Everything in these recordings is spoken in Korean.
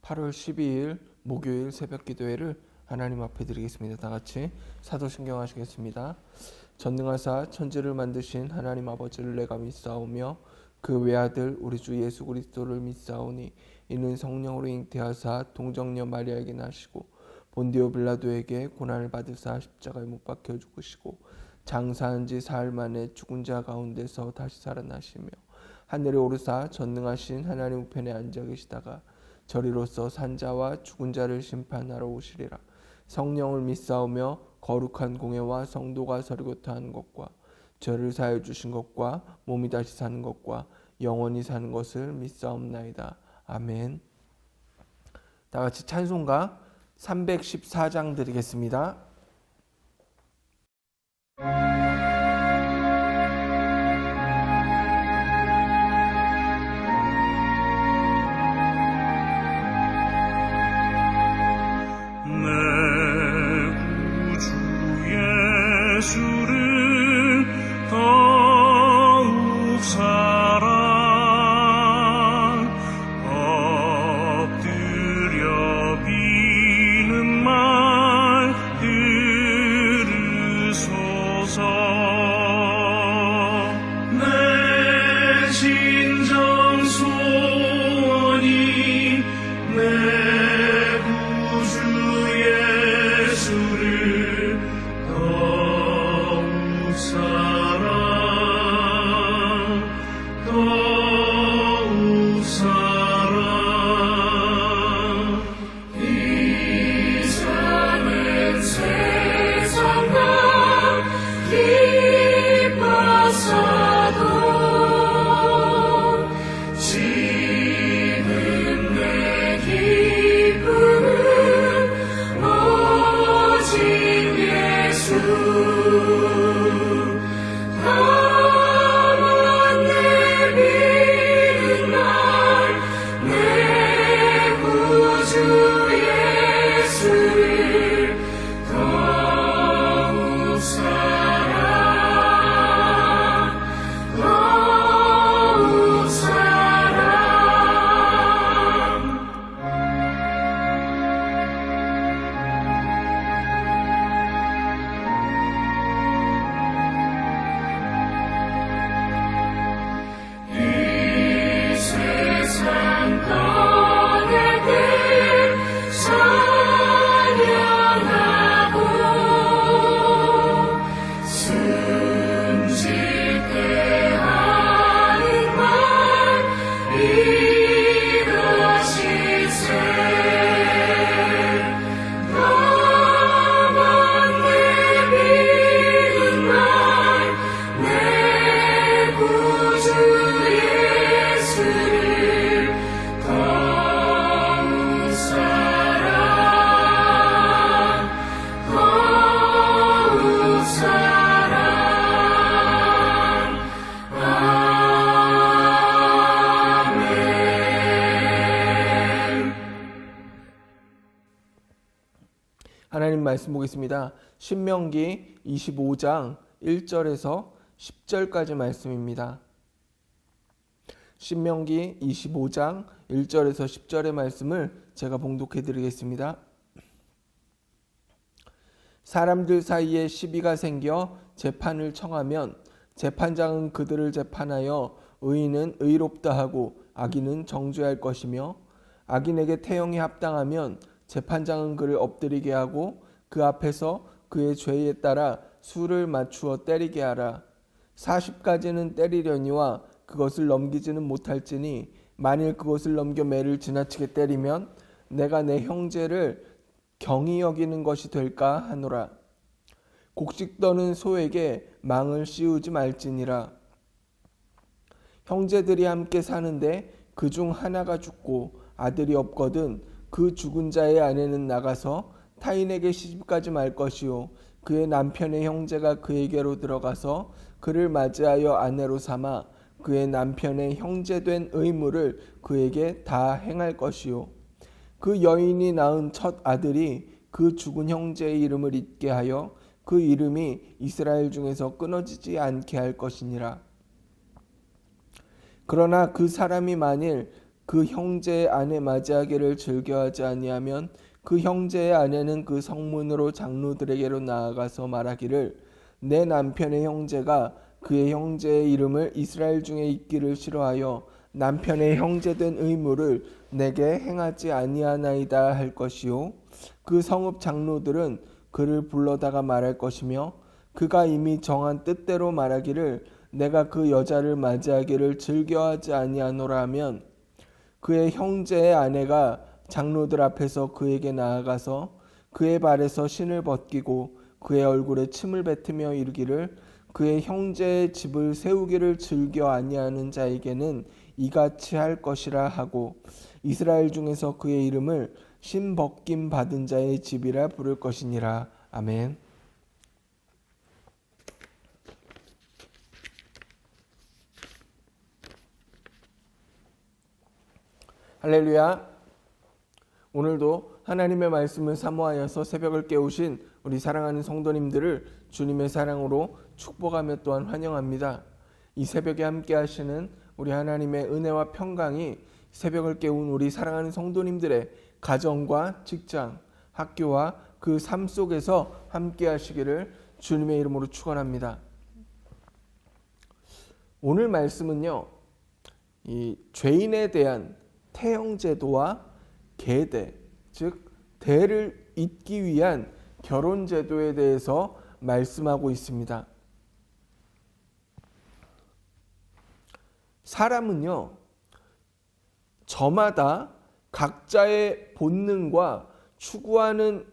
8월 12일 목요일 새벽 기도회를 하나님 앞에 드리겠습니다. 다 같이 사도신경 하시겠습니다. 전능하사 천지를 만드신 하나님 아버지를 내가 믿사오며 그 외아들 우리 주 예수 그리스도를 믿사오니 이는 성령으로 잉태하사 동정녀 마리아에게 나시고 본디오 빌라도에게 고난을 받으사 십자가에 못 박혀 죽으시고 장사한 지 사흘 만에 죽은 자 가운데서 다시 살아나시며 하늘에 오르사 전능하신 하나님 우편에 앉아 계시다가 저리로서 산자와 죽은 자를 심판하러 오시리라. 성령을 믿사오며 거룩한 공회와 성도가 서리고토하는 것과 죄를 사하여 주신 것과 몸이 다시 사는 것과 영원히 사는 것을 믿사옵나이다. 아멘. 다 같이 찬송가 314장 드리겠습니다. 예수를 더욱 사랑 엎드려 비는 말 들으소서. 내 진정 소원이 내 구주 예수를 더욱 사랑 이 삶은 세상과 기뻐서도 지금 내 기쁨은 오직 예수. 하나님 말씀 보겠습니다. 신명기 25장 1절에서 10절까지 말씀입니다. 신명기 25장 1절에서 10절의 말씀을 제가 봉독해 드리겠습니다. 사람들 사이에 시비가 생겨 재판을 청하면 재판장은 그들을 재판하여 의인은 의롭다 하고 악인은 정죄할 것이며 악인에게 태형이 합당하면 재판장은 그를 엎드리게 하고 그 앞에서 그의 죄에 따라 수를 맞추어 때리게 하라. 40가지는 때리려니와 그것을 넘기지는 못할지니 만일 그것을 넘겨 매를 지나치게 때리면 내가 내 형제를 경히 여기는 것이 될까 하노라. 곡식 떠는 소에게 망을 씌우지 말지니라. 형제들이 함께 사는데 그중 하나가 죽고 아들이 없거든 그 죽은 자의 아내는 나가서 타인에게 시집가지 말 것이요 그의 남편의 형제가 그에게로 들어가서 그를 맞이하여 아내로 삼아 그의 남편의 형제된 의무를 그에게 다 행할 것이요 그 여인이 낳은 첫 아들이 그 죽은 형제의 이름을 잊게 하여 그 이름이 이스라엘 중에서 끊어지지 않게 할 것이니라. 그러나 그 사람이 만일 그 형제의 아내 맞이하기를 즐겨하지 아니하면 그 형제의 아내는 그 성문으로 장로들에게로 나아가서 말하기를 내 남편의 형제가 그의 형제의 이름을 이스라엘 중에 있기를 싫어하여 남편의 형제된 의무를 내게 행하지 아니하나이다 할 것이요 그 성읍 장로들은 그를 불러다가 말할 것이며 그가 이미 정한 뜻대로 말하기를 내가 그 여자를 맞이하기를 즐겨하지 아니하노라 하면 그의 형제의 아내가 장로들 앞에서 그에게 나아가서 그의 발에서 신을 벗기고 그의 얼굴에 침을 뱉으며 이르기를 그의 형제의 집을 세우기를 즐겨 아니하는 자에게는 이같이 할 것이라 하고 이스라엘 중에서 그의 이름을 신 벗김 받은 자의 집이라 부를 것이니라. 아멘. 할렐루야. 오늘도 하나님의 말씀을 사모하여서 새벽을 깨우신 우리 사랑하는 성도님들을 주님의 사랑으로 축복하며 또한 환영합니다. 이 새벽에 함께 하시는 우리 하나님의 은혜와 평강이 새벽을 깨운 우리 사랑하는 성도님들의 가정과 직장, 학교와 그 삶 속에서 함께 하시기를 주님의 이름으로 축원합니다. 오늘 말씀은요, 이 죄인에 대한 태형제도와 계대, 즉 대를 잇기 위한 결혼제도에 대해서 말씀하고 있습니다. 사람은요, 저마다 각자의 본능과 추구하는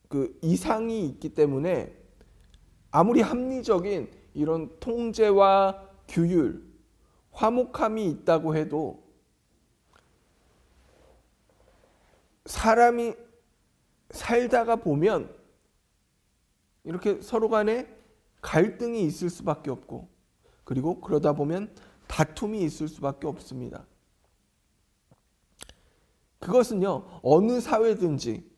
그 이상이 있기 때문에 아무리 합리적인 이런 통제와 규율, 화목함이 있다고 해도 사람이 살다가 보면 이렇게 서로 간에 갈등이 있을 수밖에 없고 그리고 그러다 보면 다툼이 있을 수밖에 없습니다. 그것은요, 어느 사회든지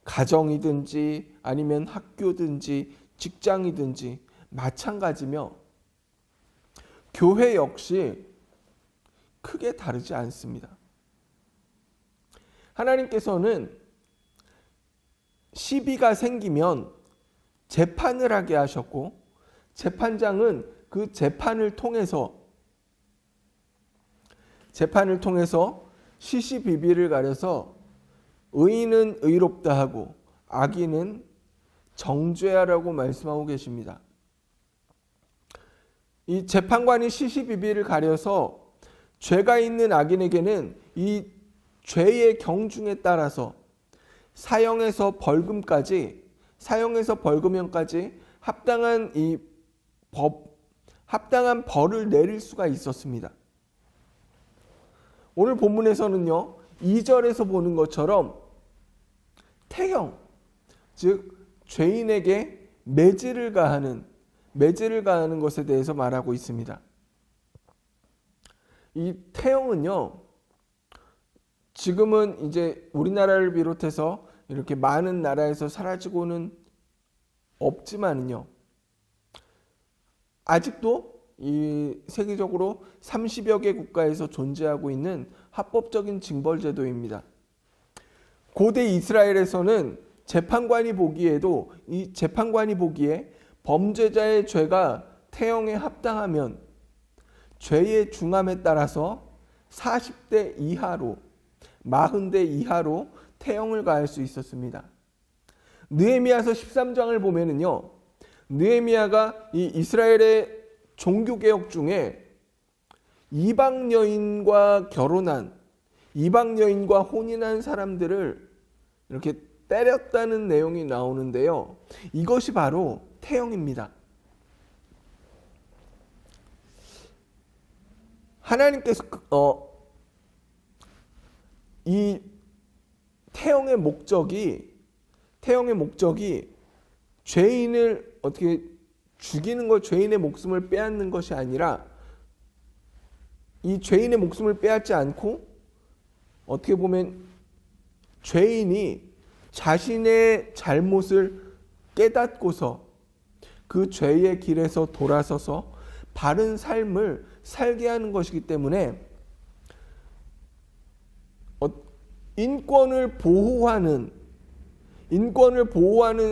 가정이든지 아니면 학교든지 직장이든지 마찬가지며 교회 역시 크게 다르지 않습니다. 하나님께서는 시비가 생기면 재판을 하게 하셨고 재판장은 그 재판을 통해서 시시비비를 가려서 의인은 의롭다 하고 악인은 정죄하라고 말씀하고 계십니다. 이 재판관이 시시비비를 가려서 죄가 있는 악인에게는 이 죄의 경중에 따라서 사형에서 벌금형까지 합당한 벌을 내릴 수가 있었습니다. 오늘 본문에서는요, 2절에서 보는 것처럼 태형, 즉 죄인에게 매질을 가하는 것에 대해서 말하고 있습니다. 이 태형은요, 지금은 이제 우리나라를 비롯해서 이렇게 많은 나라에서 사라지고는 없지만요, 아직도 이 세계적으로 30여 개 국가에서 존재하고 있는 합법적인 징벌제도입니다. 고대 이스라엘에서는 재판관이 보기에 범죄자의 죄가 태형에 합당하면 죄의 중함에 따라서 40대 이하로 40대 이하로 태형을 가할 수 있었습니다. 느헤미야서 13장을 보면은요, 느헤미야가 이 이스라엘의 종교개혁 중에 이방 여인과 혼인한 사람들을 이렇게 때렸다는 내용이 나오는데요, 이것이 바로 태형입니다. 하나님께서 이 태형의 목적이 죄인을 어떻게 죽이는 것, 죄인의 목숨을 빼앗는 것이 아니라 이 죄인의 목숨을 빼앗지 않고 어떻게 보면 죄인이 자신의 잘못을 깨닫고서 그 죄의 길에서 돌아서서 바른 삶을 살게 하는 것이기 때문에 인권을 보호하는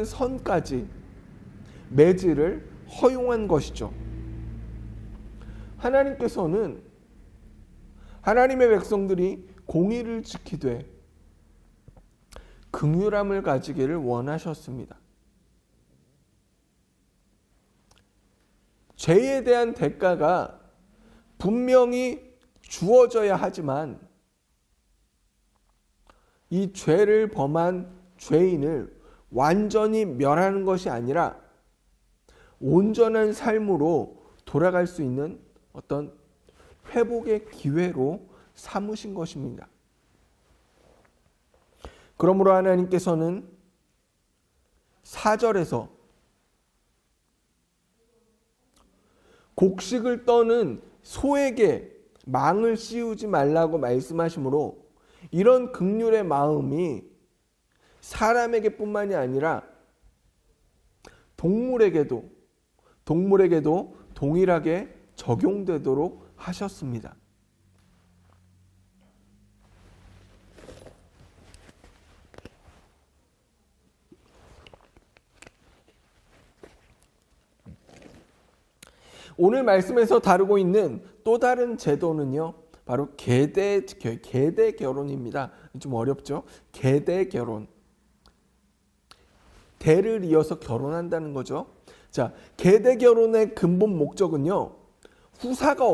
선까지 매질을 허용한 것이죠. 하나님께서는 하나님의 백성들이 공의를 지키되 긍휼함을 가지기를 원하셨습니다. 죄에 대한 대가가 분명히 주어져야 하지만 이 죄를 범한 죄인을 완전히 멸하는 것이 아니라 온전한 삶으로 돌아갈 수 있는 어떤 회복의 기회로 삼으신 것입니다. 그러므로 하나님께서는 4절에서 곡식을 떠는 소에게 망을 씌우지 말라고 말씀하시므로 이런 긍휼의 마음이 사람에게 뿐만이 아니라 동물에게도 동일하게 적용되도록 하셨습니다. 오늘 말씀에서 다루고 있는 또 다른 제도는요, 바로 계대 결혼입니다. 좀 어렵죠? 계대 결혼. 대를 이어서 결혼한다는 거죠. 자, 계대 결혼의 근본 목적은요, 후사가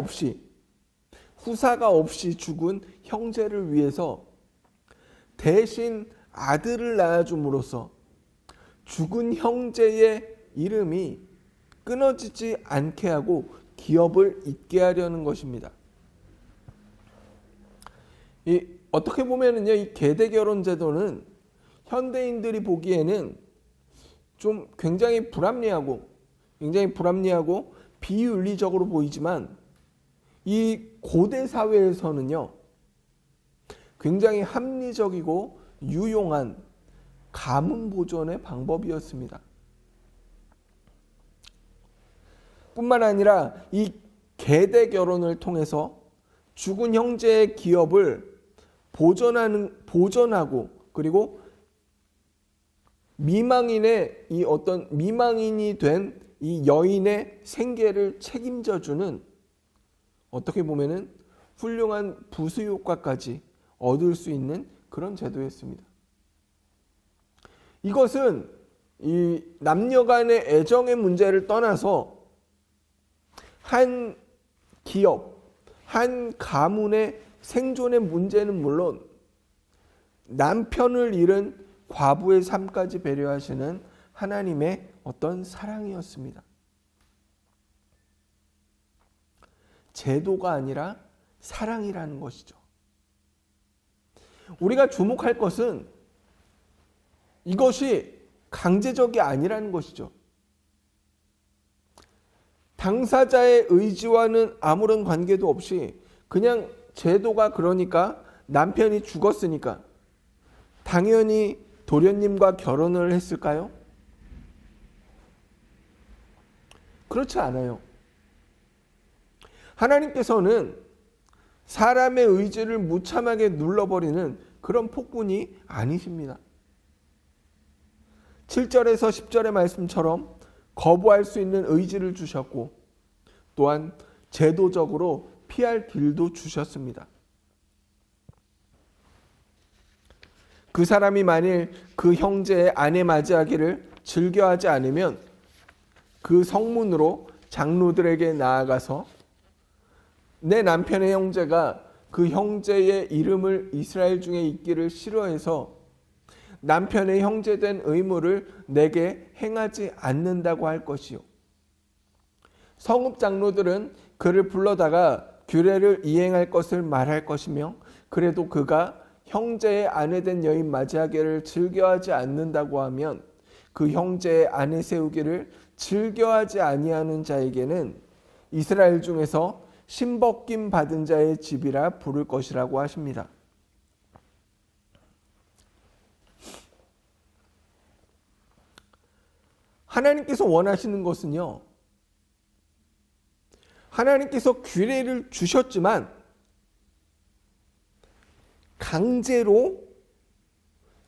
없이 죽은 형제를 위해서 대신 아들을 낳아줌으로써 죽은 형제의 이름이 끊어지지 않게 하고 기업을 잇게 하려는 것입니다. 어떻게 보면은요, 이 계대 결혼 제도는 현대인들이 보기에는 좀 굉장히 불합리하고 비윤리적으로 보이지만 이 고대 사회에서는요, 굉장히 합리적이고 유용한 가문 보존의 방법이었습니다. 뿐만 아니라 이 계대 결혼을 통해서 죽은 형제의 기업을 보존하고 그리고 미망인이 된 이 여인의 생계를 책임져주는, 어떻게 보면은 훌륭한 부수 효과까지 얻을 수 있는 그런 제도였습니다. 이것은 이 남녀 간의 애정의 문제를 떠나서 한 기업, 한 가문의 생존의 문제는 물론 남편을 잃은 과부의 삶까지 배려하시는 하나님의 어떤 사랑이었습니다. 제도가 아니라 사랑이라는 것이죠. 우리가 주목할 것은 이것이 강제적이 아니라는 것이죠. 당사자의 의지와는 아무런 관계도 없이 그냥 제도가 그러니까 남편이 죽었으니까 당연히 도련님과 결혼을 했을까요? 그렇지 않아요. 하나님께서는 사람의 의지를 무참하게 눌러버리는 그런 폭군이 아니십니다. 7절에서 10절의 말씀처럼 거부할 수 있는 의지를 주셨고 또한 제도적으로 피할 길도 주셨습니다. 그 사람이 만일 그 형제의 아내 맞이하기를 즐겨하지 않으면 그 성문으로 장로들에게 나아가서 내 남편의 형제가 그 형제의 이름을 이스라엘 중에 있기를 싫어해서 남편의 형제된 의무를 내게 행하지 않는다고 할 것이요. 성읍 장로들은 그를 불러다가 규례를 이행할 것을 말할 것이며 그래도 그가 형제의 아내된 여인 맞이하기를 즐겨하지 않는다고 하면 그 형제의 아내 세우기를 즐겨하지 아니하는 자에게는 이스라엘 중에서 신벗김 받은 자의 집이라 부를 것이라고 하십니다. 하나님께서 원하시는 것은요, 하나님께서 규례를 주셨지만 강제로